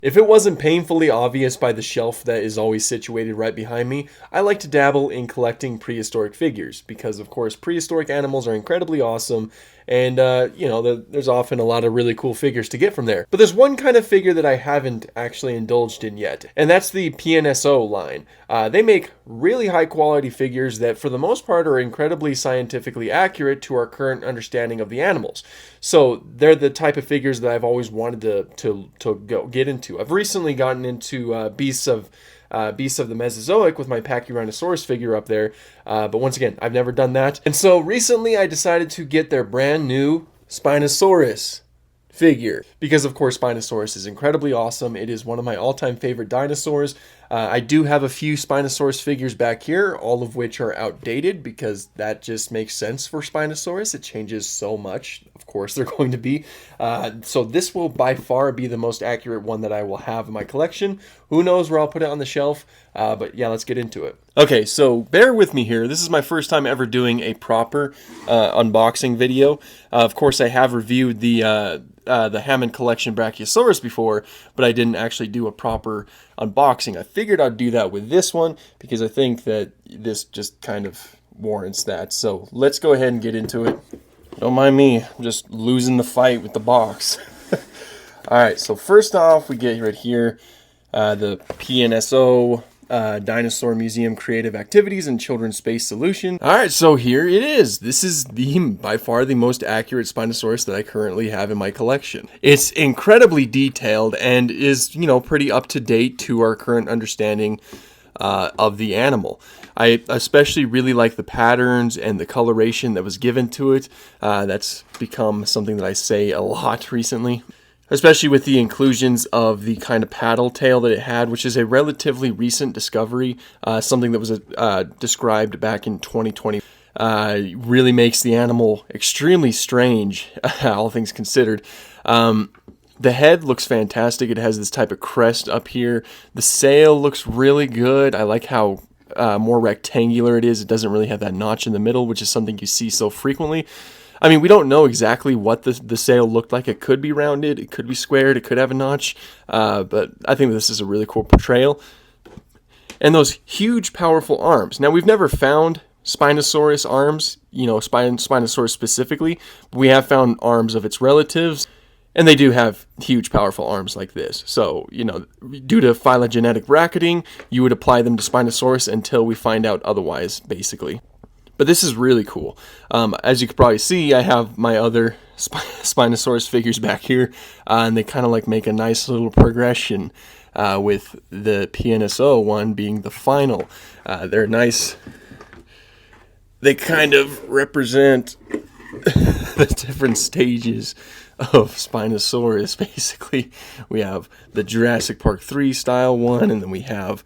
If it wasn't painfully obvious by the shelf that is always situated right behind me, I like to dabble in collecting prehistoric figures because, of course, prehistoric animals are incredibly awesome, and there's often a lot of really cool figures to get from there. But there's one kind of figure that I haven't actually indulged in yet, and that's the PNSO line. They make really high quality figures that, for the most part, are incredibly scientifically accurate to our current understanding of the animals. So they're the type of figures that I've always wanted to go get into. I've recently gotten into beasts of the Mesozoic with my Pachyrhinosaurus figure up there, but once again, I've never done that. And so recently I decided to get their brand new Spinosaurus figure because, of course, Spinosaurus is incredibly awesome. It is one of my all-time favorite dinosaurs. I do have a few Spinosaurus figures back here, all of which are outdated because that just makes sense for Spinosaurus. It changes so much. Of course, they're going to be. So this will by far be the most accurate one that I will have in my collection. Who knows where I'll put it on the shelf, but yeah, let's get into it. Okay, so bear with me here. This is my first time ever doing a proper unboxing video. Of course, I have reviewed the Hammond Collection Brachiosaurus before, but I didn't actually do a proper unboxing. I figured I'd do that with this one because I think that this just kind of warrants that. So let's go ahead and get into it. Don't mind me, I'm just losing the fight with the box. Alright, so first off, we get right here the PNSO Dinosaur Museum Creative Activities and Children's Space Solution. Alright, so here it is. This is by far the most accurate Spinosaurus that I currently have in my collection. It's incredibly detailed and is, pretty up to date to our current understanding of the animal. I especially really like the patterns and the coloration that was given to it. That's become something that I say a lot recently, especially with the inclusions of the kind of paddle tail that it had, which is a relatively recent discovery, something that was described back in 2020. Really makes the animal extremely strange, all things considered. The head looks fantastic. It has this type of crest up here. The sail looks really good. I like how more rectangular it is. It doesn't really have that notch in the middle, which is something you see so frequently. I mean, we don't know exactly what the sail looked like. It could be rounded, it could be squared, it could have a notch, but I think this is a really cool portrayal. And those huge, powerful arms. Now, we've never found Spinosaurus arms, Spinosaurus specifically, but we have found arms of its relatives, and they do have huge, powerful arms like this. So, due to phylogenetic bracketing, you would apply them to Spinosaurus until we find out otherwise, basically. But this is really cool. As you can probably see, I have my other Spinosaurus figures back here, and they kind of make a nice little progression, with the PNSO one being the final. They're nice. They kind of represent the different stages of Spinosaurus, basically. We have the Jurassic Park 3 style one, and then we have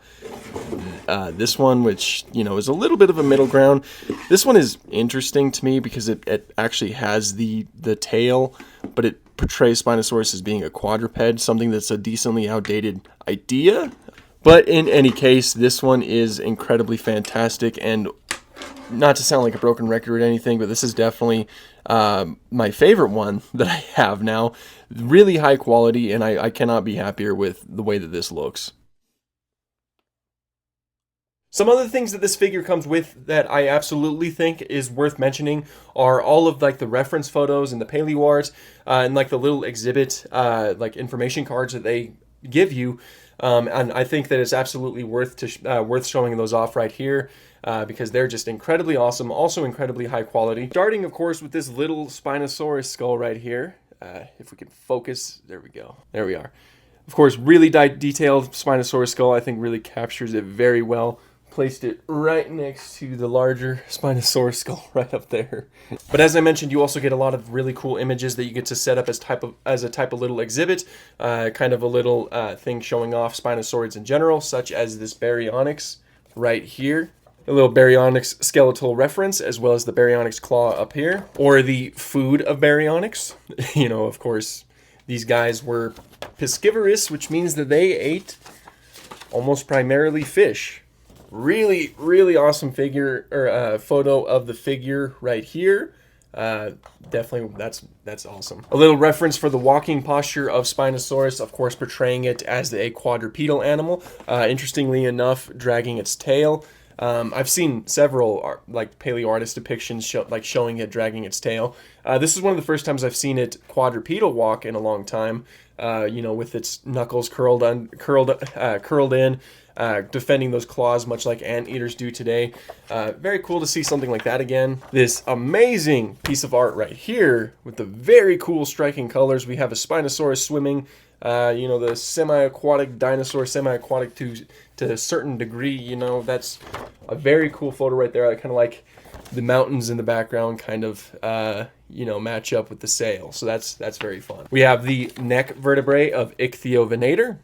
this one, which, is a little bit of a middle ground. This one is interesting to me because it actually has the tail, but it portrays Spinosaurus as being a quadruped, something that's a decently outdated idea. But in any case, this one is incredibly fantastic, and not to sound like a broken record or anything, but this is definitely my favorite one that I have now. Really high quality, and I cannot be happier with the way that this looks. Some other things that this figure comes with that I absolutely think is worth mentioning are all of the reference photos and the paleoarts, and the little exhibit information cards that they give you. And I think that it's absolutely worth showing those off right here. Because they're just incredibly awesome, also incredibly high quality. Starting, of course, with this little Spinosaurus skull right here. If we can focus, there we go. There we are. Of course, really detailed Spinosaurus skull, I think really captures it very well. Placed it right next to the larger Spinosaurus skull right up there. But as I mentioned, you also get a lot of really cool images that you get to set up as a type of little exhibit, kind of a little thing showing off Spinosaurids in general, such as this Baryonyx right here. A little Baryonyx skeletal reference, as well as the Baryonyx claw up here, or the food of Baryonyx. Of course, these guys were piscivorous, which means that they ate almost primarily fish. Really, really awesome figure, or photo of the figure right here. Definitely, that's awesome. A little reference for the walking posture of Spinosaurus, of course, portraying it as a quadrupedal animal. Interestingly enough, dragging its tail. I've seen several like paleo artist depictions showing it dragging its tail. This is one of the first times I've seen it quadrupedal walk in a long time. With its knuckles curled in, defending those claws much like anteaters do today. Very cool to see something like that again. This amazing piece of art right here with the very cool striking colors. We have a Spinosaurus swimming. The semi-aquatic dinosaur, semi-aquatic to a certain degree. That's a very cool photo right there. I kind of like the mountains in the background kind of match up with the sail. So that's very fun. We have the neck vertebrae of Ichthyovenator,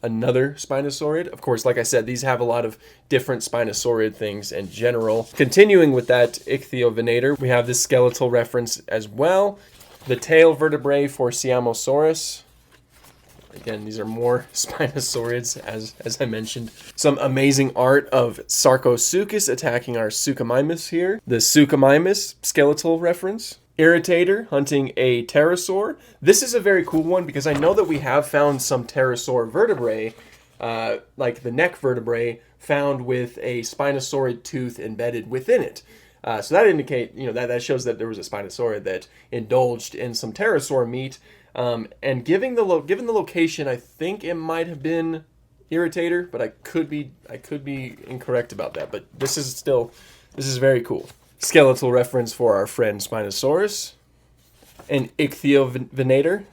another Spinosaurid. Of course, like I said, these have a lot of different Spinosaurid things in general. Continuing with that Ichthyovenator, we have this skeletal reference as well. The tail vertebrae for Siamosaurus. Again, these are more Spinosaurids, as I mentioned. Some amazing art of Sarcosuchus attacking our Suchomimus here. The Suchomimus skeletal reference. Irritator hunting a pterosaur. This is a very cool one because I know that we have found some pterosaur vertebrae, like the neck vertebrae, found with a Spinosaurid tooth embedded within it. So that indicate, that shows that there was a Spinosaurid that indulged in some pterosaur meat. And given the location, I think it might have been Irritator, but I could be incorrect about that. But this is very cool. Skeletal reference for our friend Spinosaurus. An Ichthyovenator,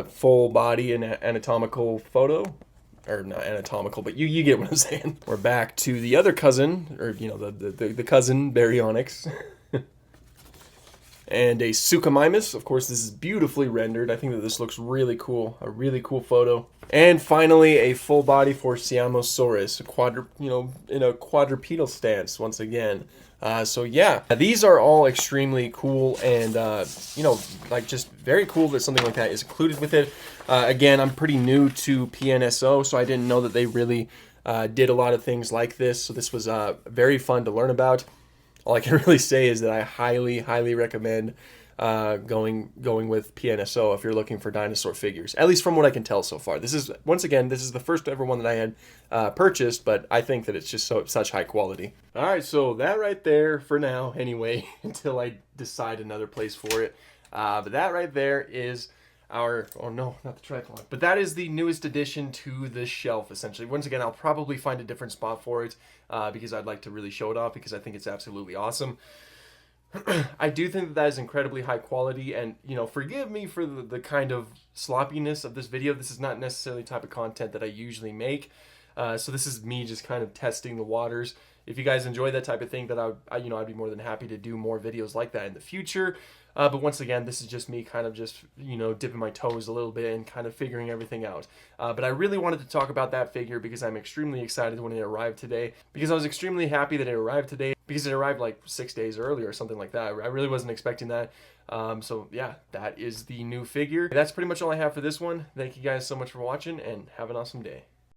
full body and anatomical photo. Or not anatomical, but you get what I'm saying. We're back to the other cousin, or the cousin Baryonyx. And a Suchomimus. Of course, this is beautifully rendered. I think that this looks really cool. A really cool photo. And finally, a full body for Siamosaurus, in a quadrupedal stance once again. So yeah, these are all extremely cool and, just very cool that something like that is included with it. Again, I'm pretty new to PNSO, so I didn't know that they really did a lot of things like this. So this was very fun to learn about. All I can really say is that I highly, highly recommend going with PNSO if you're looking for dinosaur figures. At least from what I can tell so far. This is the first ever one that I had purchased, but I think that it's just such high quality. All right, so that right there for now, anyway, until I decide another place for it. But that right there is our, oh no, not the tripod, but that is the newest addition to the shelf, essentially. Once again, I'll probably find a different spot for it because I'd like to really show it off because I think it's absolutely awesome. I do think that is incredibly high quality, and forgive me for the kind of sloppiness of this video. This is not necessarily the type of content that I usually make, so this is me just kind of testing the waters. If you guys enjoy that type of thing, then I'd be more than happy to do more videos like that in the future. But once again, this is just me kind of just, dipping my toes a little bit and kind of figuring everything out. But I really wanted to talk about that figure because I'm extremely excited when it arrived today. Because I was extremely happy that it arrived today because it arrived like 6 days early or something like that. I really wasn't expecting that. So yeah, that is the new figure. That's pretty much all I have for this one. Thank you guys so much for watching and have an awesome day.